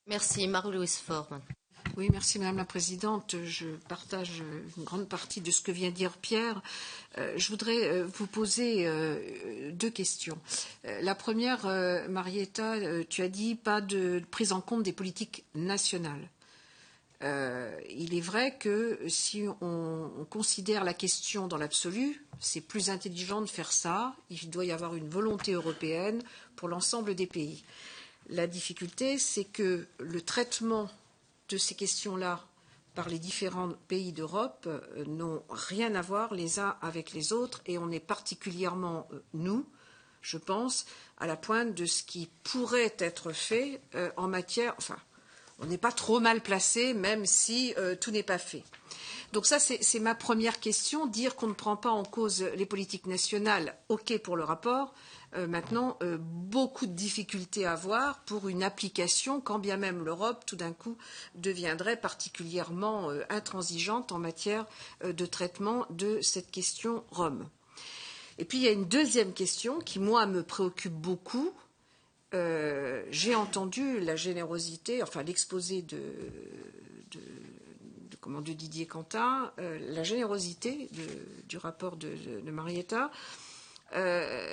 Merci. Marie-Louise Faure. Oui, merci Madame la Présidente. Je partage une grande partie de ce que vient de dire Pierre. Je voudrais vous poser deux questions. La première, Marietta, tu as dit pas de prise en compte des politiques nationales. Il est vrai que si on considère la question dans l'absolu, c'est plus intelligent de faire ça. Il doit y avoir une volonté européenne pour l'ensemble des pays. La difficulté, c'est que le traitement de ces questions-là par les différents pays d'Europe n'ont rien à voir les uns avec les autres et on est particulièrement, nous, je pense, à la pointe de ce qui pourrait être fait en matière. Enfin, on n'est pas trop mal placé, même si tout n'est pas fait. Donc ça, c'est ma première question. Dire qu'on ne prend pas en cause les politiques nationales, ok pour le rapport. Maintenant, beaucoup de difficultés à avoir pour une application, quand bien même l'Europe, tout d'un coup, deviendrait particulièrement intransigeante en matière de traitement de cette question Rome. Et puis, il y a une deuxième question qui, moi, me préoccupe beaucoup. J'ai entendu la générosité, enfin l'exposé de Didier Quentin, la générosité du rapport de Marietta.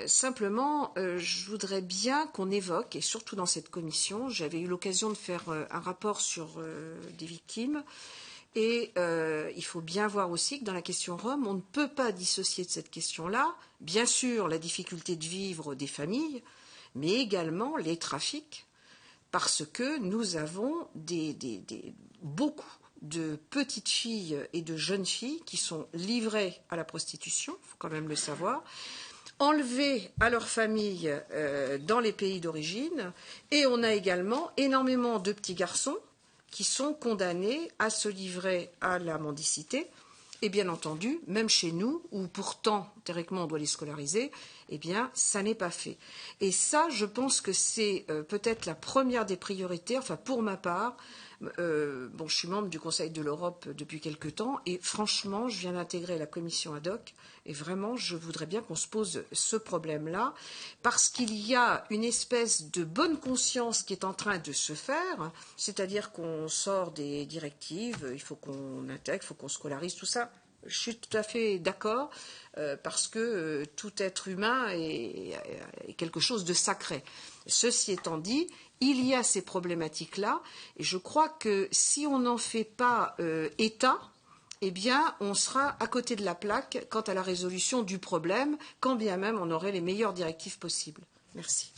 Simplement, je voudrais bien qu'on évoque, et surtout dans cette commission, j'avais eu l'occasion de faire un rapport sur des victimes, et il faut bien voir aussi que dans la question Rome, on ne peut pas dissocier de cette question-là, bien sûr, la difficulté de vivre des familles, mais également les trafics, parce que nous avons beaucoup de petites filles et de jeunes filles qui sont livrées à la prostitution, il faut quand même le savoir, enlevées à leur famille dans les pays d'origine, et on a également énormément de petits garçons qui sont condamnés à se livrer à la mendicité. Et bien entendu, même chez nous, où pourtant, théoriquement, on doit les scolariser, eh bien, ça n'est pas fait. Et ça, je pense que c'est peut-être la première des priorités, enfin, pour ma part. Bon, je suis membre du Conseil de l'Europe depuis quelque temps, et franchement, je viens d'intégrer la commission ad hoc, et vraiment, je voudrais bien qu'on se pose ce problème-là, parce qu'il y a une espèce de bonne conscience qui est en train de se faire, c'est-à-dire qu'on sort des directives, il faut qu'on intègre, il faut qu'on scolarise, tout ça. Je suis tout à fait d'accord, parce que tout être humain est quelque chose de sacré. Ceci étant dit, il y a ces problématiques-là, et je crois que si on n'en fait pas état, eh bien, on sera à côté de la plaque quant à la résolution du problème, quand bien même on aurait les meilleures directives possibles. Merci.